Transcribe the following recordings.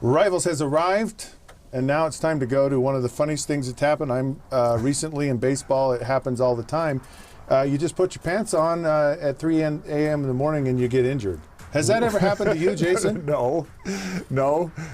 Rivals has arrived, and now it's time to go to one of the funniest things that's happened. I'm recently in baseball. It happens all the time. You just put your pants on at 3 a.m. in the morning and you get injured. Has that ever happened to you, Jason? No.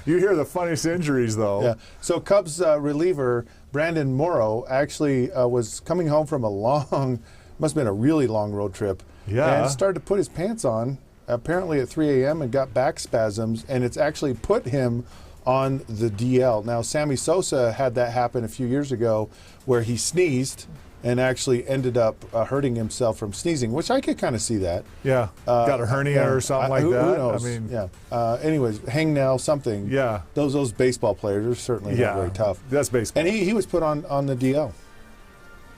You hear the funniest injuries, though. Yeah. So Cubs reliever Brandon Morrow actually was coming home from a long, must have been a really long road trip. Yeah. And started to put his pants on, apparently at 3 a.m. and got back spasms, and it's actually put him on the DL. Now, Sammy Sosa had that happen a few years ago where he sneezed and actually ended up hurting himself from sneezing, which I could kind of see that. Yeah, got a hernia or something like who that. Knows? I mean, yeah. Anyways, hangnail, something. Yeah. Those baseball players are certainly not very tough. That's baseball. And he was put on the DL.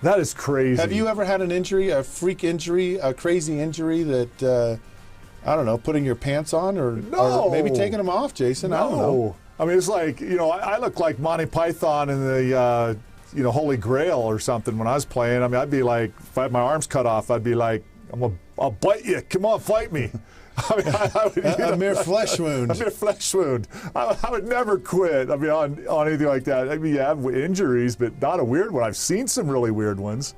That is crazy. Have you ever had an injury, a freak injury, a crazy injury that, I don't know, putting your pants on or maybe taking them off, Jason? No. I don't know. I mean, it's like, I look like Monty Python in the, Holy Grail or something when I was playing. I mean, I'd be like, if I had my arms cut off, I'd be like, I'll bite you. Come on, fight me. I mean, I would, a mere flesh wound. A mere flesh wound. I would never quit. I mean, on anything like that. I mean, you have injuries, but not a weird one. I've seen some really weird ones.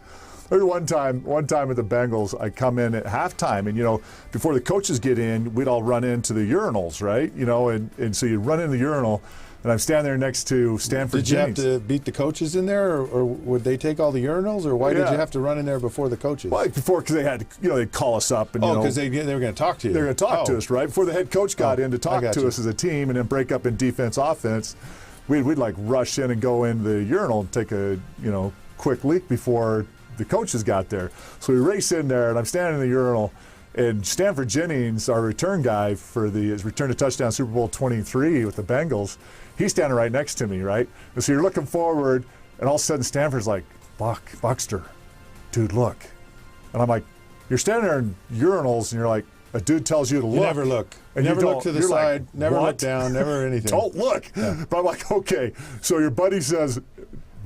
There's one time at the Bengals, I come in at halftime, and before the coaches get in, we'd all run into the urinals, right? And so you run in the urinal, and I'm standing there next to Stanford Jennings. Did you have to beat the coaches in there, or would they take all the urinals, or why did you have to run in there before the coaches? Well, because they had, they'd call us up, and because they were going to talk to you. They were going to talk to us, right? Before the head coach got in to talk to us as a team, and then break up in defense, offense. We'd like rush in and go in the urinal and take a quick leak before the coaches got there. So we race in there, and I'm standing in the urinal, and Stanford Jennings, our return guy for his return to touchdown Super Bowl 23 with the Bengals, he's standing right next to me, right? And so you're looking forward, and all of a sudden Stanford's like, Buckster, dude, look. And I'm like, you're standing there in urinals, and you're like, a dude tells you to look. You never look. And never look to the side, like, never look down, never anything. Don't look. Yeah. But I'm like, okay. So your buddy says,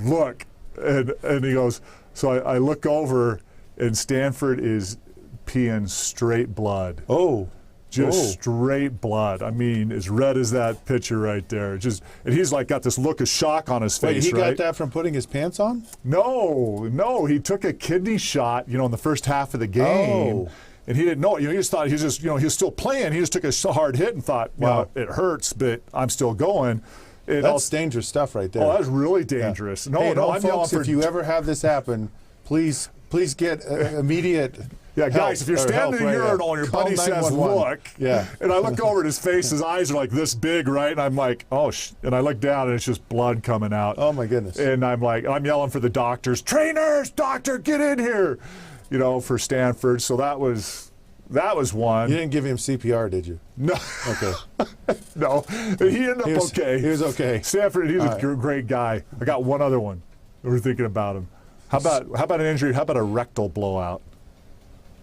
look. And he goes, so I look over, and Stanford is peeing straight blood. Oh. Just straight blood. I mean, as red as that picture right there. And he's like got this look of shock on his face. Wait, he got that from putting his pants on? No. He took a kidney shot, in the first half of the game. Oh. And he didn't know it. He just thought he was still playing. He just took a hard hit and thought, well, it hurts, but I'm still going. That's dangerous stuff right there. Oh, that's really dangerous. Yeah. I'm folks, if you ever have this happen, please get immediate. Yeah, guys, if you're standing in the urinal and your buddy says, look, and I look over at his face, his eyes are like this big, right? And I'm like, and I look down and it's just blood coming out. Oh, my goodness. And I'm yelling for the doctors, trainers, doctor, get in here, for Stanford. So that was one. You didn't give him CPR, did you? No. Okay. No. And he ended up okay. He was okay. Stanford, he's a great guy. I got one other one. We're thinking about him. How about an injury? How about a rectal blowout?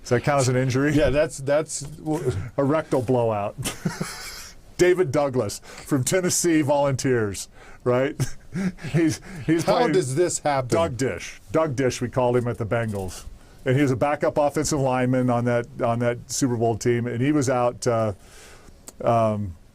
Does that count as an injury? Yeah, that's a rectal blowout. David Douglas from Tennessee Volunteers, right? He's How does this happen? Doug Dish, we called him at the Bengals. And he was a backup offensive lineman on that Super Bowl team, and he was out doing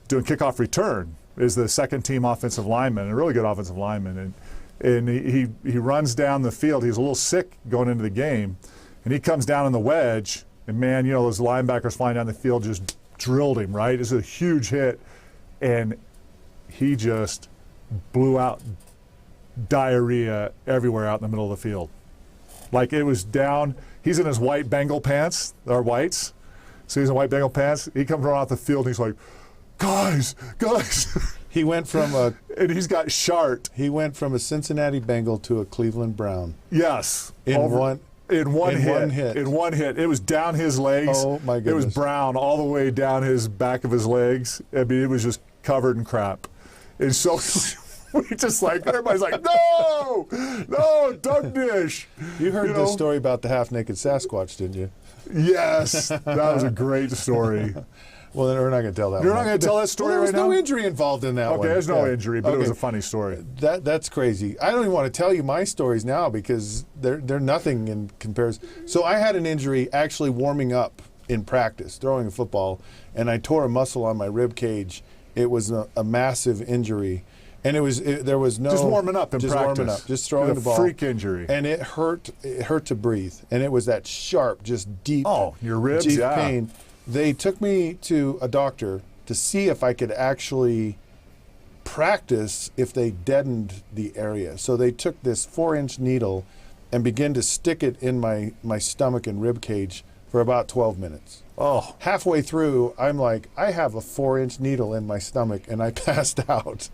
kickoff return as the second team offensive lineman, a really good offensive lineman. And he runs down the field. He's a little sick going into the game, and he comes down on the wedge, and man, those linebackers flying down the field just drilled him, right? It's a huge hit, and he just blew out diarrhea everywhere out in the middle of the field. Like it was down. He's in his white Bengal pants, our whites. So he's in white Bengal pants. He comes running off the field and he's like, guys. He went from and he's got Shart. He went from a Cincinnati Bengal to a Cleveland Brown. Yes. In one hit. It was down his legs. Oh my goodness. It was brown all the way down his back of his legs. I mean, it was just covered in crap. And so we just everybody's like, no, Doug Dish. You heard this story about the half-naked Sasquatch, didn't you? Yes, that was a great story. Well, then we're not going to tell that one. You're not going to tell that story right now? There was no injury involved in that one. Okay, there's no injury, but it was a funny story. That's crazy. I don't even want to tell you my stories now because they're nothing in comparison. So I had an injury actually warming up in practice, throwing a football, and I tore a muscle on my rib cage. it was a massive injury. And there was no just warming up in just practice. Warming up, just throwing the ball. Freak injury. And it hurt to breathe. And it was that sharp, just deep, your ribs, deep pain. They took me to a doctor to see if I could actually practice if they deadened the area. So they took this 4-inch needle and began to stick it in my stomach and rib cage for about 12 minutes. Oh. Halfway through, I'm like, I have a 4-inch needle in my stomach, and I passed out.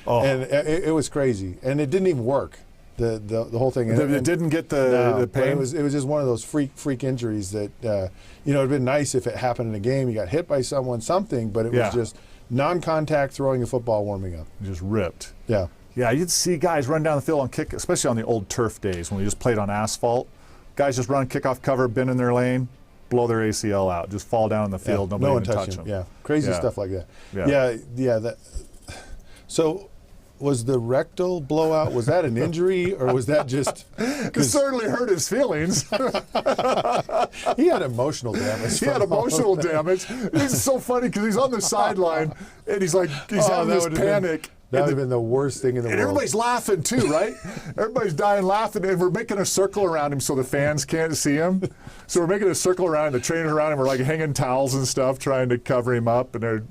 Oh. And it was crazy, and it didn't even work. The whole thing. It didn't get the pain. It was just one of those freak injuries that it'd been nice if it happened in a game. You got hit by something, but it was just non-contact throwing a football, warming up. Just ripped. Yeah. Yeah, you'd see guys run down the field on kick, especially on the old turf days when we just played on asphalt. Guys just run kickoff cover, bend in their lane, blow their ACL out, just fall down in the field. Yeah, nobody no one even touch touch them. them. Yeah, crazy stuff like that. Yeah. So, was the rectal blowout? Was that an injury, or was that just? It certainly hurt his feelings. He had emotional damage. He had emotional damage. It's so funny because he's on the sideline and he's having this panic. That would have been the worst thing in the world. And everybody's laughing too, right? Everybody's dying laughing, and we're making a circle around him so the fans can't see him. So we're making a circle around him, the trainers around him, we're like hanging towels and stuff, trying to cover him up, and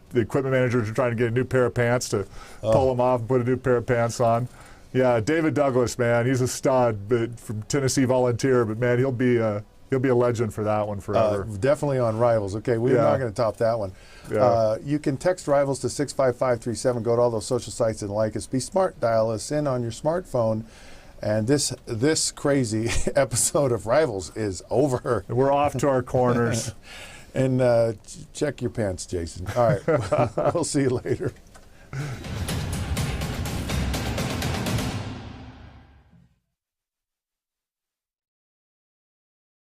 the equipment managers are trying to get a new pair of pants to pull him off and put a new pair of pants on. Yeah, David Douglas, man, he's a stud, but from Tennessee Volunteer, but man, he'll be a legend for that one forever. Definitely on Rivals. Okay, we're not going to top that one. Yeah. You can text Rivals to 65537. Go to all those social sites and like us. Be smart. Dial us in on your smartphone. And this crazy episode of Rivals is over. We're off to our corners. And check your pants, Jason. All right. We'll see you later.